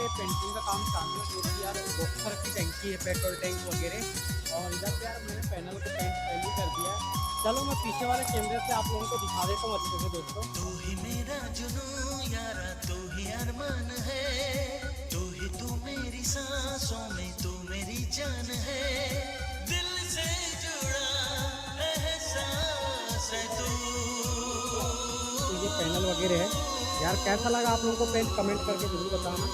पे पेंटिंग का काम चालू है, जो कि यार बॉक्सर की टैंकी है, पेट्रोल टैंक वगैरह। और इधर पे यार मैंने पैनल को पेंट पहले कर दिया है। चलो मैं पीछे वाले कैमरे से आप लोगों को दिखा देता हूँ अच्छे से दोस्तों। तू ही मेरा जुनून यारा, तू ही अरमान है, तू मेरी सांसों में, तू मेरी जान है, दिल से जुड़ा एहसास है तू। तो ये पैनल वगैरह है यार, कैसा लगा आप लोगों को पेंट कमेंट करके जरूर बताना।